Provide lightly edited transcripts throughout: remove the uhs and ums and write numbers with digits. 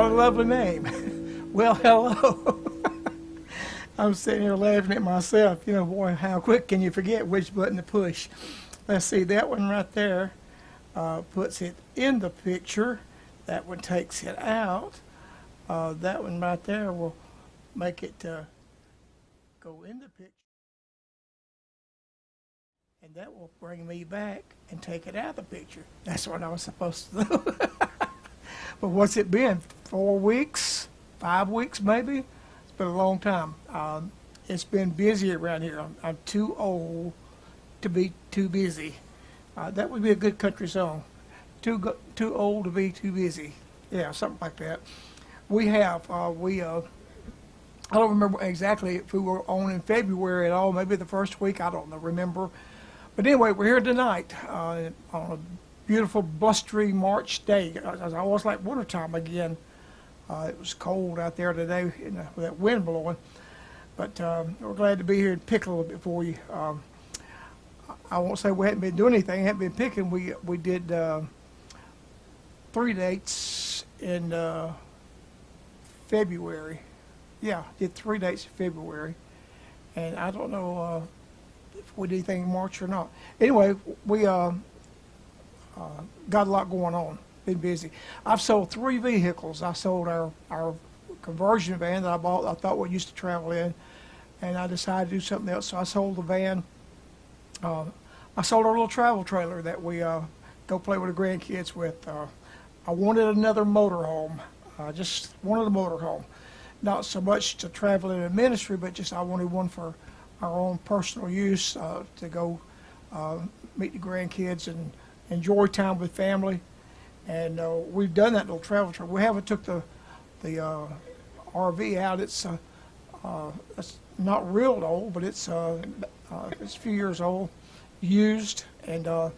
What a lovely name. Well, hello. I'm sitting here laughing at myself. You know, boy, how quick can you forget which button to push? Let's see, that one right there puts it in the picture. That one takes it out. That one right there will make it go in the picture. And that will bring me back and take it out of the picture. That's what I was supposed to do. But what's it been? 4 weeks? 5 weeks maybe? It's been a long time. It's been busy around here. I'm too old to be too busy. That would be a good country song. Too old to be too busy. Yeah, something like that. We have, I don't remember exactly if we were on in February at all, maybe the first week, I don't know, remember. But anyway, we're here tonight on a beautiful blustery March day. I always like wintertime again. It was cold out there today with that wind blowing. But we're glad to be here and pick a little bit for you. I won't say we hadn't been doing anything, hadn't been picking. We did 3 dates in February. Yeah, did 3 dates in February. And I don't know if we did anything in March or not. Anyway, we got a lot going on. Been busy. I've sold 3 vehicles. I sold our conversion van that I bought. I thought we used to travel in, and I decided to do something else. So I sold the van. I sold our little travel trailer that we go play with the grandkids with. I wanted another motorhome. Just wanted a motorhome. Not so much to travel in a ministry, but just I wanted one for our own personal use to go meet the grandkids and enjoy time with family. And we've done that little travel trip. We haven't took the RV out. It's not real old, but it's a few years old, used, and so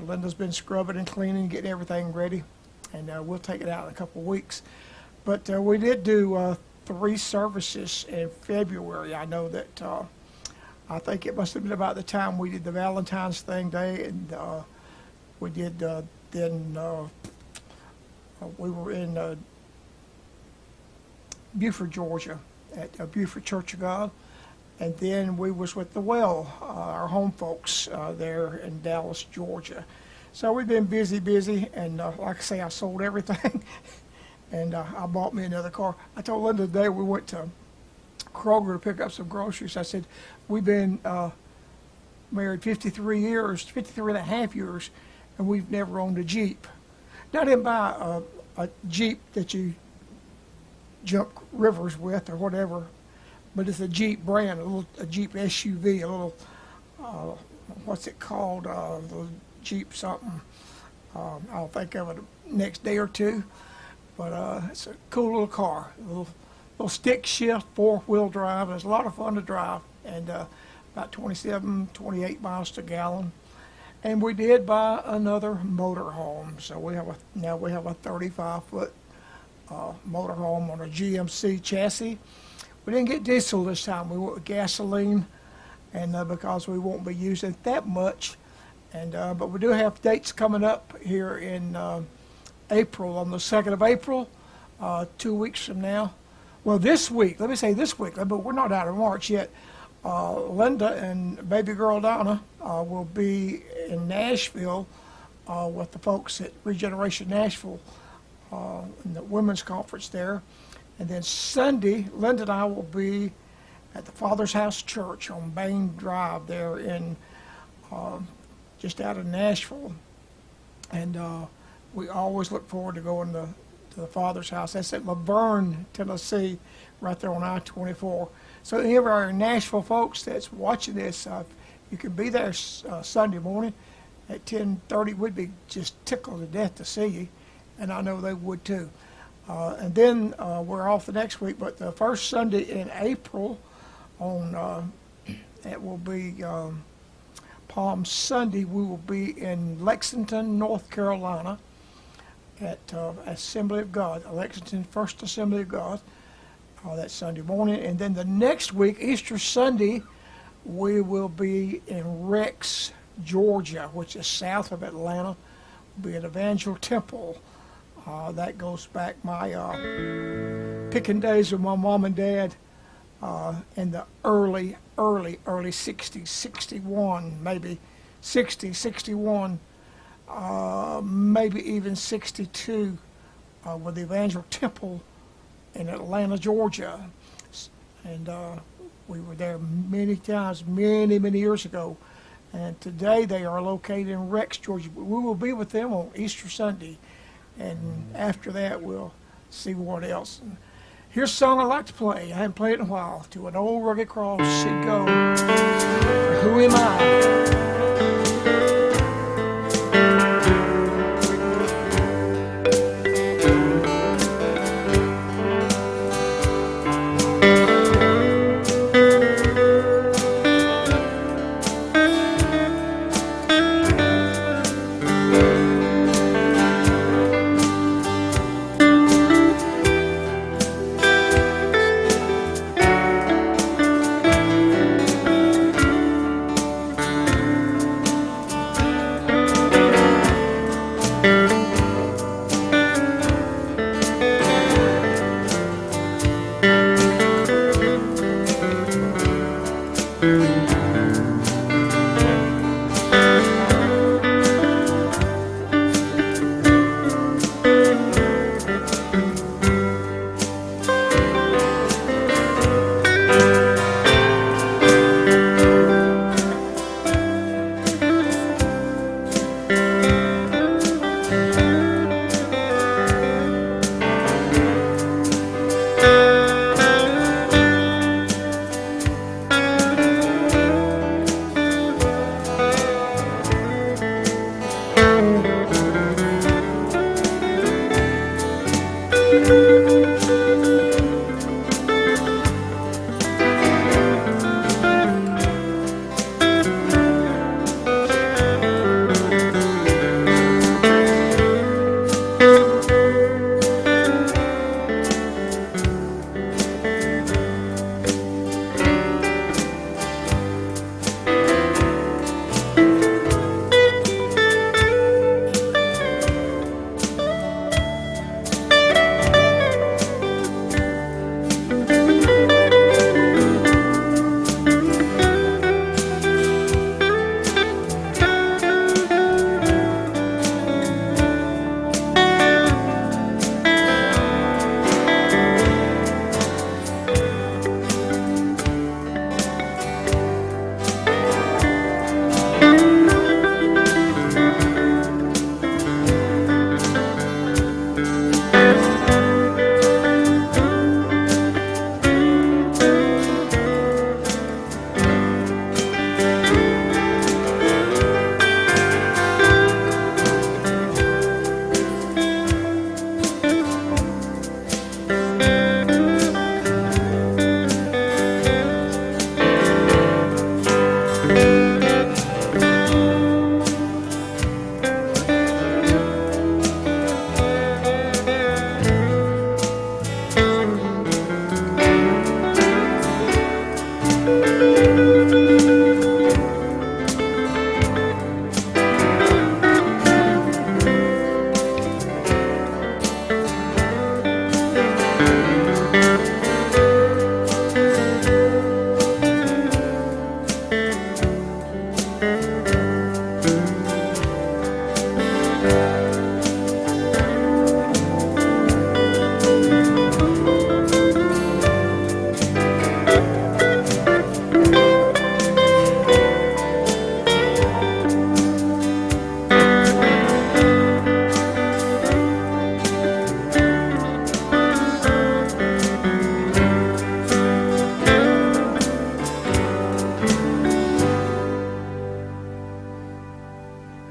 Linda's been scrubbing and cleaning, getting everything ready, and we'll take it out in a couple of weeks. But we did do 3 services in February. I know that I think it must have been about the time we did the Valentine's thing day, and we did then we were in Buford, Georgia, at Buford Church of God, and then we was with the Well, our home folks there in Dallas, Georgia. So we've been busy, and like I say, I sold everything, and I bought me another car. I told Linda today we went to Kroger to pick up some groceries. I said, we've been married 53 and a half years, and we've never owned a Jeep. Now, I didn't buy a Jeep that you jump rivers with or whatever, but it's a Jeep brand, a Jeep SUV, a little, what's it called, the Jeep something. I'll think of it next day or two, but it's a cool little car, a little stick shift, 4-wheel drive. It's a lot of fun to drive, and about 27, 28 miles to gallon. And we did buy another motorhome. So now we have a 35-foot motorhome on a GMC chassis. We didn't get diesel this time. We went with gasoline, and because we won't be using it that much. And but we do have dates coming up here in April, on the 2nd of April, 2 weeks from now. Well, this week, let me say this week, but we're not out of March yet. Linda and baby girl Donna will be in Nashville with the folks at Regeneration Nashville in the women's conference there. And then Sunday, Linda and I will be at the Father's House Church on Bain Drive there in just out of Nashville. And we always look forward to going to the Father's House. That's at Laverne, Tennessee, right there on I-24. So any of our Nashville folks that's watching this, you can be there Sunday morning at 10:30. We'd be just tickled to death to see you, and I know they would too. And then we're off the next week, but the first Sunday in April, it will be Palm Sunday. We will be in Lexington, North Carolina, at Assembly of God, Lexington First Assembly of God. That Sunday morning, and then the next week, Easter Sunday, we will be in Rex, Georgia, which is south of Atlanta. We'll be at Evangel Temple That goes back my picking days with my mom and dad in the early 60s, 61, maybe 60, 61, maybe even 62, with the Evangel Temple in Atlanta, Georgia. And we were there many times, many years ago. And today they are located in Rex, Georgia. We will be with them on Easter Sunday. And after that, we'll see what else. And here's a song I like to play. I haven't played it in a while. To an old rugged cross it goes. Who am I?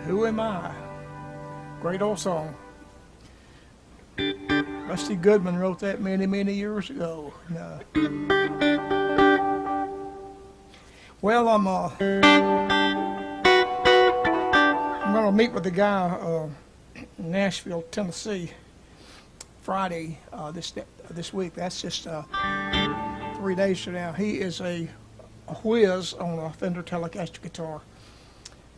Who Am I? Great old song. Rusty Goodman wrote that many years ago. Well, I'm going to meet with the guy in Nashville, Tennessee, Friday this week. That's just 3 days from now. He is a whiz on a Fender Telecaster guitar.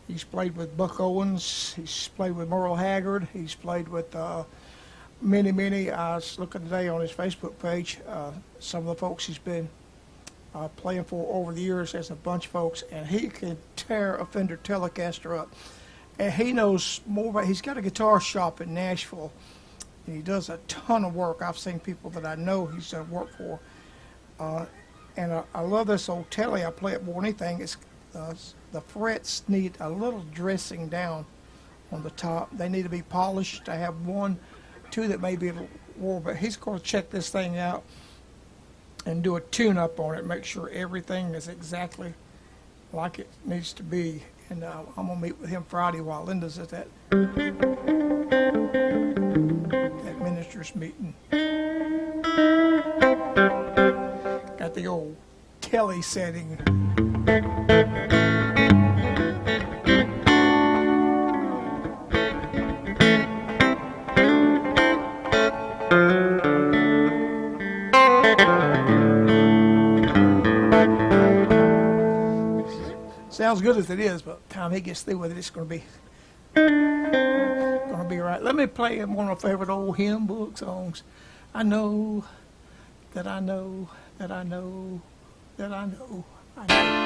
He's played with Buck Owens. He's played with Merle Haggard. He's played with many. I was looking today on his Facebook page. Some of the folks he's been playing for over the years. There's a bunch of folks, and he can tear a Fender Telecaster up. And he knows more about. He's got a guitar shop in Nashville, and he does a ton of work. I've seen people that I know he's done work for. And I love this old Telly. I play it more than anything. It's the frets need a little dressing down on the top. They need to be polished. I have one, two that may be a little worn, but he's going to check this thing out and do a tune-up on it, make sure everything is exactly like it needs to be. And I'm going to meet with him Friday while Linda's at that ministers meeting. Got the old Telly setting. Sounds good as it is, but by the time he gets through with it, it's going to be right. Let me play him one of my favorite old hymn book songs. I know that I know that I know that I know I know.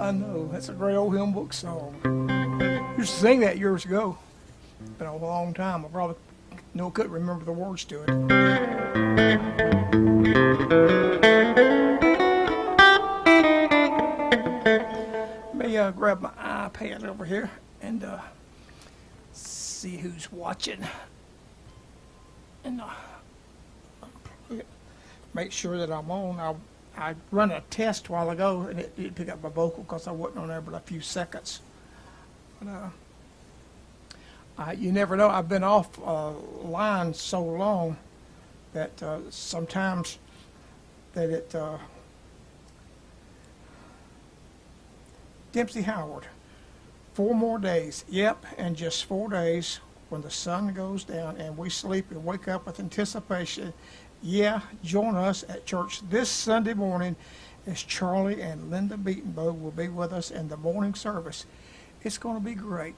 I know. That's a great old hymn book song. Used to sing that years ago. Been a long time. I probably couldn't remember the words to it. Let me grab my iPad over here and see who's watching. And make sure that I'm on. I run a test a while ago, and it didn't pick up my vocal because I wasn't on there but a few seconds. But you never know. I've been off line so long that sometimes that it Dempsey Howard, 4 more days. Yep, and just 4 days when the sun goes down and we sleep and wake up with anticipation. Yeah, join us at church this Sunday morning as Charlie and Linda Beatonbow will be with us in the morning service. It's going to be great.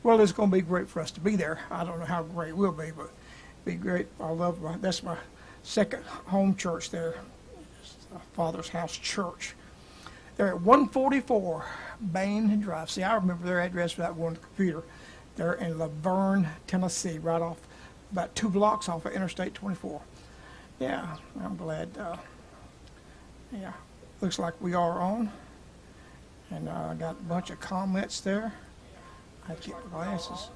Well, it's going to be great for us to be there. I don't know how great it will be, but it'll be great. That's my second home church there, Father's House Church. They're at 144 Bain Drive. See, I remember their address without going to the computer. They're in Laverne, Tennessee, right off, about 2 blocks off of Interstate 24. Yeah, I'm glad. Yeah, looks like we are on. And I got a bunch of comments there. I have to get my glasses.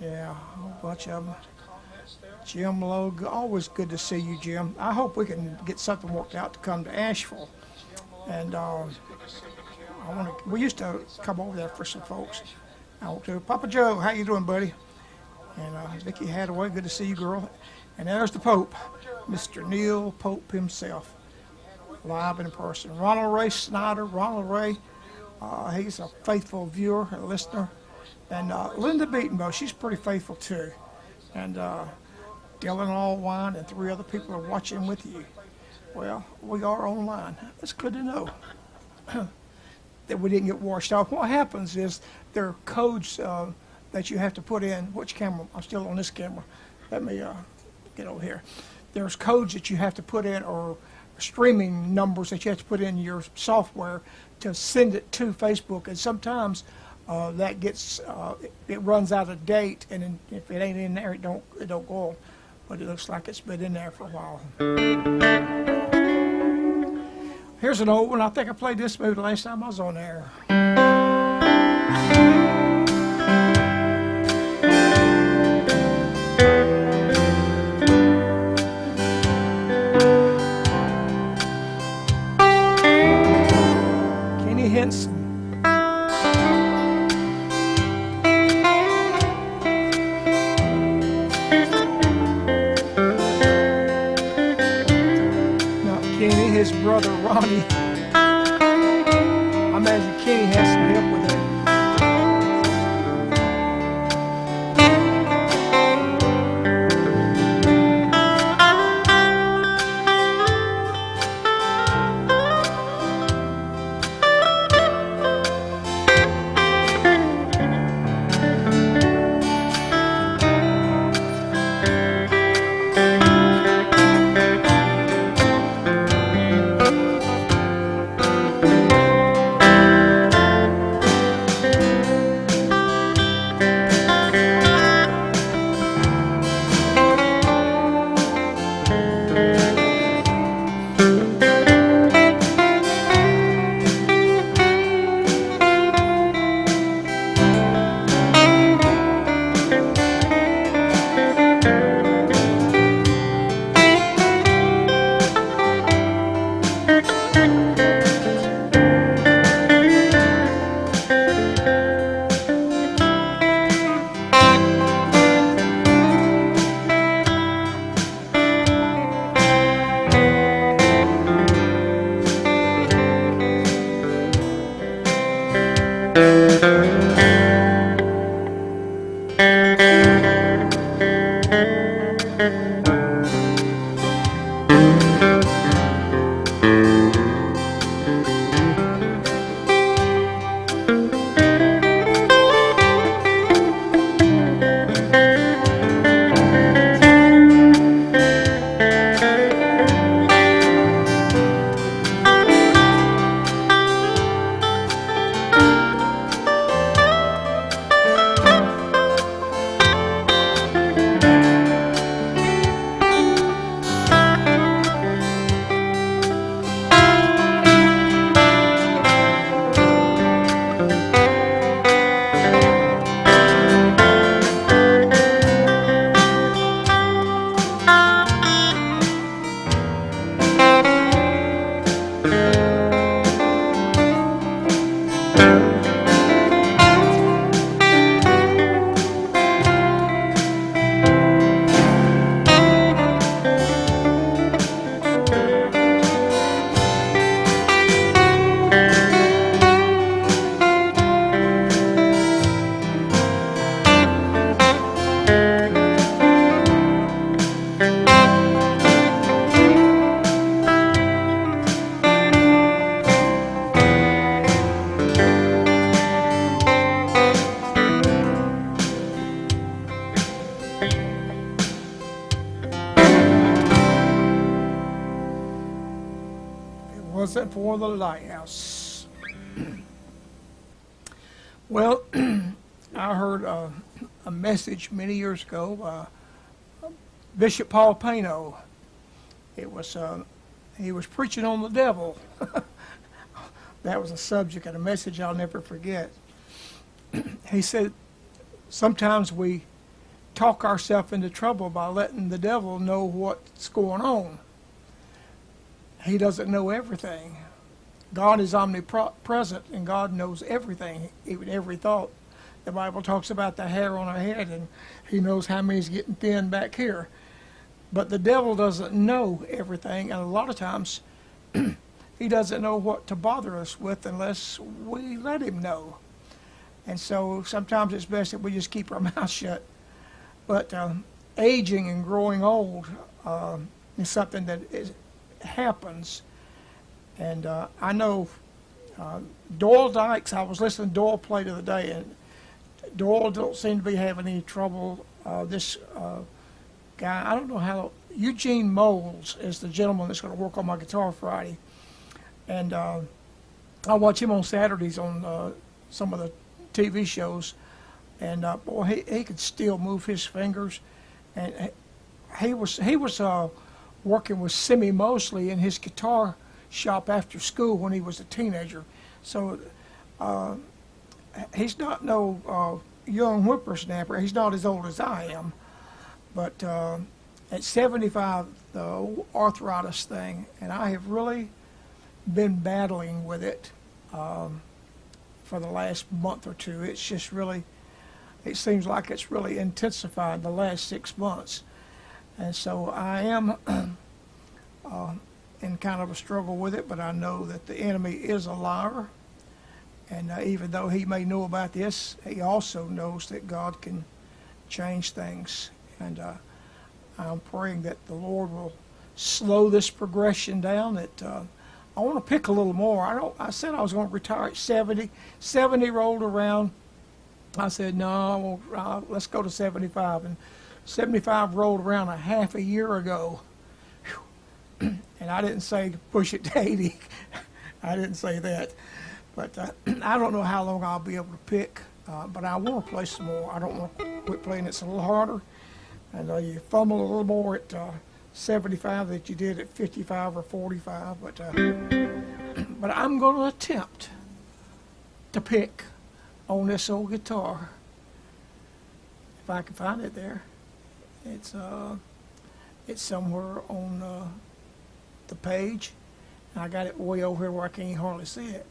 Yeah, a whole bunch of them. Jim Lowe, always good to see you, Jim. I hope we can get something worked out to come to Asheville. And we used to come over there for some folks. I want to. Papa Joe, how you doing, buddy? And Vicki Hadaway, good to see you, girl. And there's the Pope, Mr. Neil Pope himself, live in person. Ronald Ray Snyder, Ronald Ray, he's a faithful viewer and listener. And Linda Beatonbow, she's pretty faithful too. And Dylan Allwine and 3 other people are watching with you. Well, we are online. That's good to know that we didn't get washed off. What happens is there are codes that you have to put in. Which camera? I'm still on this camera. Let me get over here. There's codes that you have to put in, or streaming numbers that you have to put in your software to send it to Facebook. And sometimes that gets it runs out of date, and if it ain't in there, it don't go on. But it looks like it's been in there for a while. Here's an old one. I think I played this movie the last time I was on air. Kenny Henson. His brother Ronnie. I imagine Kenny has some help with it. present for the lighthouse. Well, I heard a message many years ago by Bishop Paul Pano. It was he was preaching on the devil. That was a subject and a message I'll never forget. He said, sometimes we talk ourselves into trouble by letting the devil know what's going on. He doesn't know everything. God is omnipresent, and God knows everything, even every thought. The Bible talks about the hair on our head, and he knows how many's getting thin back here. But the devil doesn't know everything, and a lot of times he doesn't know what to bother us with unless we let him know. And so sometimes it's best that we just keep our mouth shut. But aging and growing old is something that happens. And I know Doyle Dykes, I was listening to Doyle play the other day, and Doyle don't seem to be having any trouble. This guy, I don't know how, Eugene Moles is the gentleman that's going to work on my guitar Friday. And I watch him on Saturdays on some of the TV shows. And boy, he could still move his fingers. And he was working with Simi Mosley in his guitar shop after school when he was a teenager. So he's not no young whippersnapper. He's not as old as I am. But at 75, the arthritis thing, and I have really been battling with it for the last month or two. It's just really, it seems like it's really intensified the last 6 months. And so I am in kind of a struggle with it, but I know that the enemy is a liar. And even though he may know about this, he also knows that God can change things. And I'm praying that the Lord will slow this progression down. That I want to pick a little more. I said I was going to retire at 70. 70 rolled around. I said, no, let's go to 75. And 75 rolled around a half a year ago. And I didn't say to push it to 80. I didn't say that. But I don't know how long I'll be able to pick. But I want to play some more. I don't want to quit playing. It's a little harder. And you fumble a little more at 75 that you did at 55 or 45. But I'm going to attempt to pick on this old guitar. If I can find it there. It's somewhere on the page. I got it way over here where I can't hardly see it.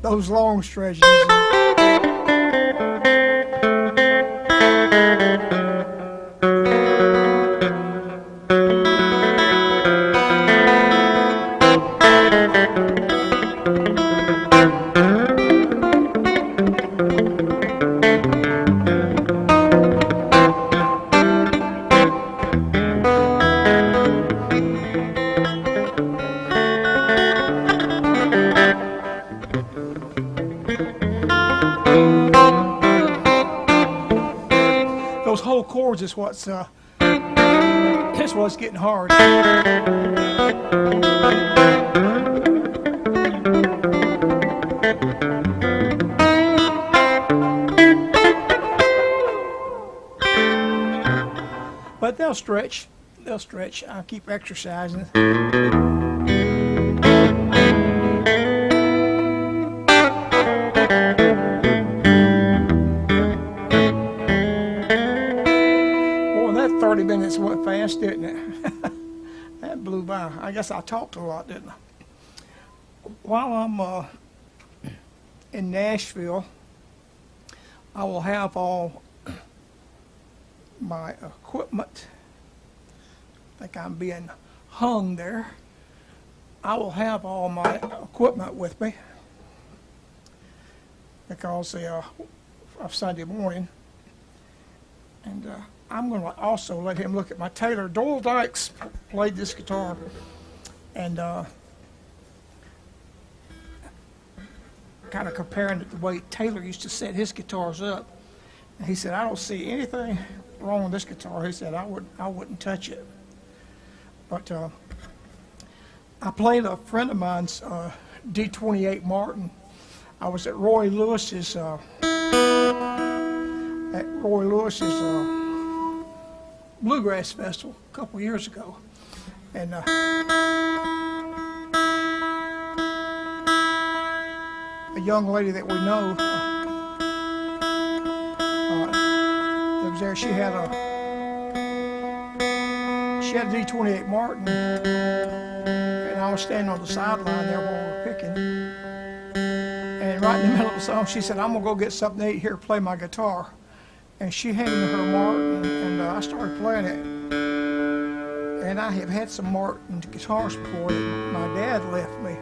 those long stretches. Those whole chords is what's that's what's getting hard. But they'll stretch. They'll stretch. I'll keep exercising. Boy, that 30 minutes went fast, didn't it? That blew by. I guess I talked a lot, didn't I? While I'm in Nashville, I will have all my equipment. I think I'm being hung there. I will have all my equipment with me because of Sunday morning. And I'm going to also let him look at my Taylor. Doyle Dykes played this guitar, and kind of comparing it the way Taylor used to set his guitars up. And he said, I don't see anything wrong with this guitar. He said, I wouldn't touch it. But I played a friend of mine's D28 Martin. I was at Roy Lewis's Bluegrass Festival a couple years ago, and a young lady that we know that was there. She had a D28 Martin, and I was standing on the sideline there while we were picking. And right in the middle of the song, she said, "I'm gonna go get something to eat here, play my guitar." And she handed me her Martin, and I started playing it. And I have had some Martin guitars before that my dad left me.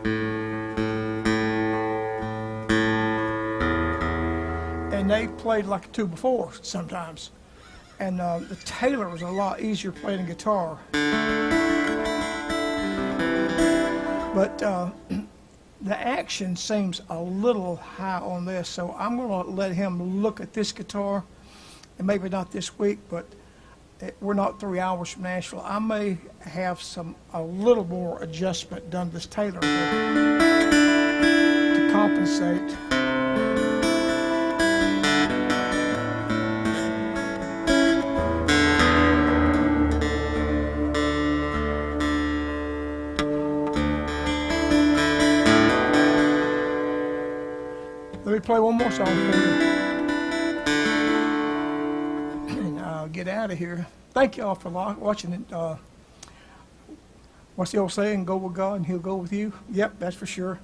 And they played like a 2x4 sometimes. And the Taylor was a lot easier playing guitar. But the action seems a little high on this, so I'm going to let him look at this guitar. And maybe not this week, but we're not 3 hours from Nashville. I may have a little more adjustment done to this Taylor to compensate. Let me play one more song for you. Get out of here. Thank y'all for watching it. What's the old saying? Go with God and He'll go with you. Yep, that's for sure.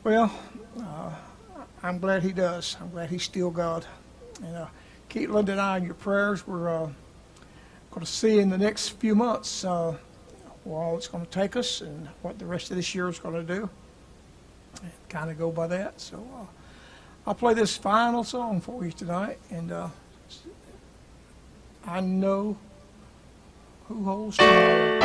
Well, I'm glad He does. I'm glad He's still God. And keep Linda and I in your prayers. We're going to see in the next few months where all it's going to take us and what the rest of this year is going to do. And kind of go by that. So I'll play this final song for you tonight. And I know who holds tomorrow.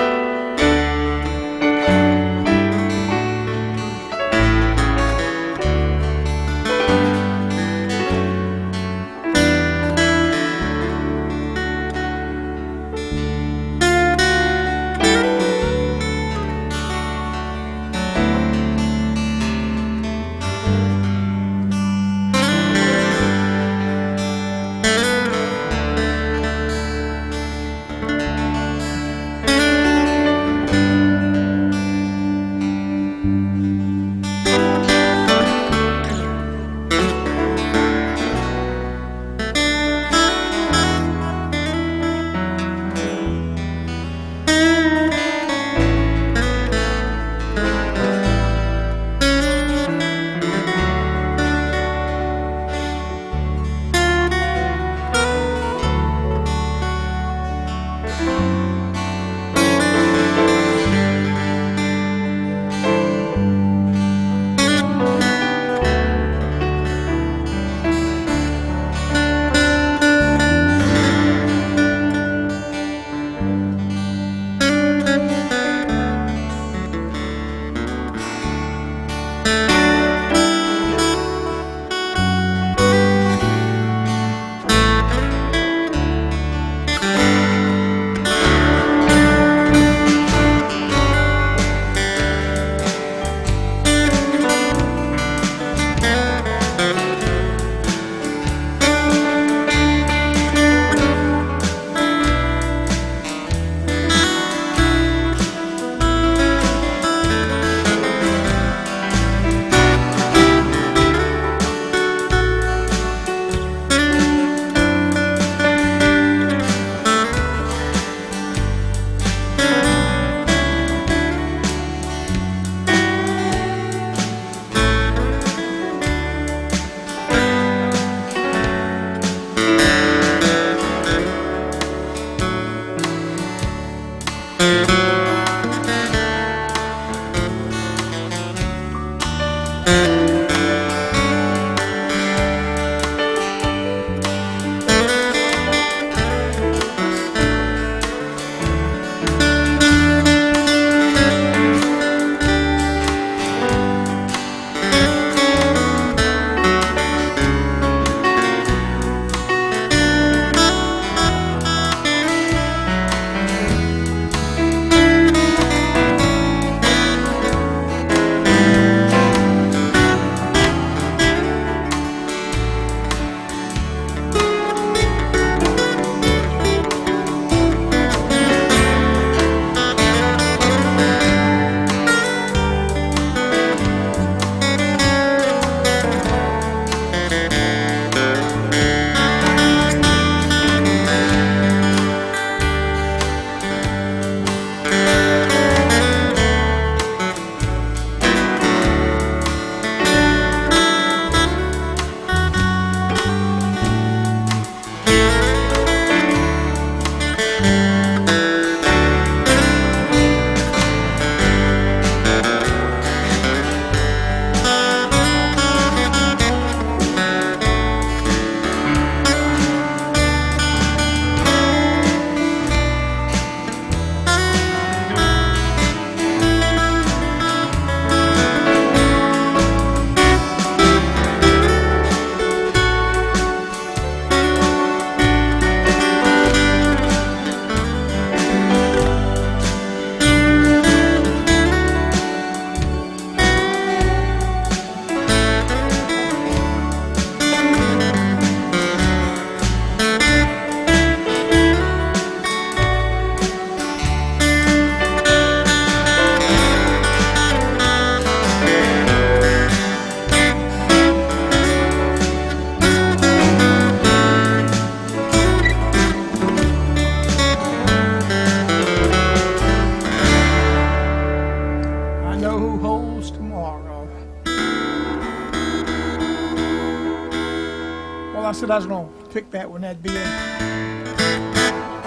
I said I was going to pick that one, that'd be it.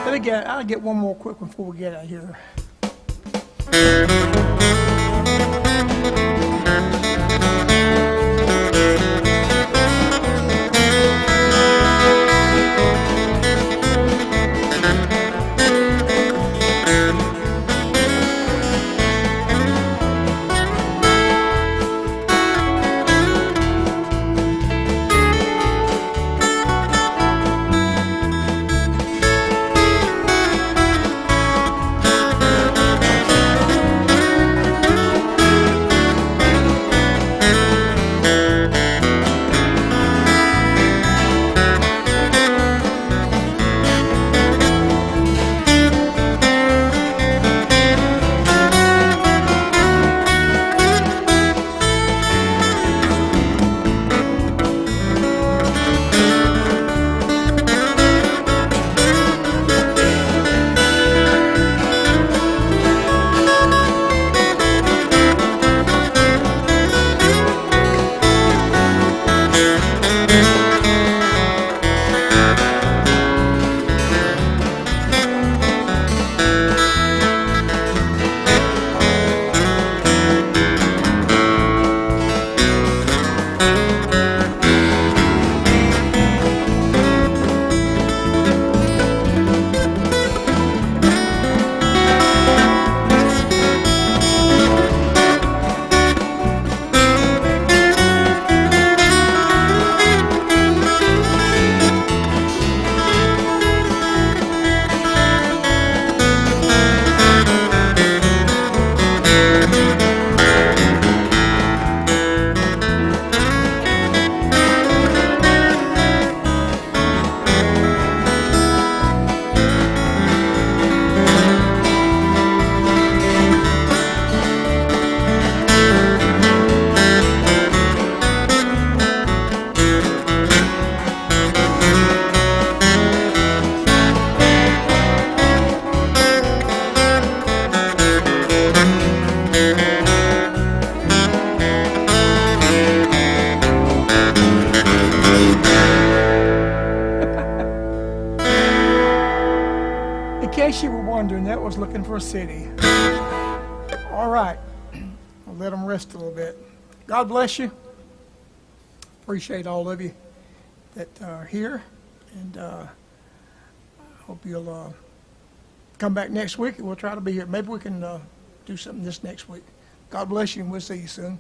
But again, I'll get one more quick one before we get out of here. In case you were wondering, that was Looking for a City. All right, I'll let them rest a little bit. God bless you. Appreciate all of you that are here, and I hope you'll come back next week, and we'll try to be here. Maybe we can do something this next week. God bless you, and we'll see you soon.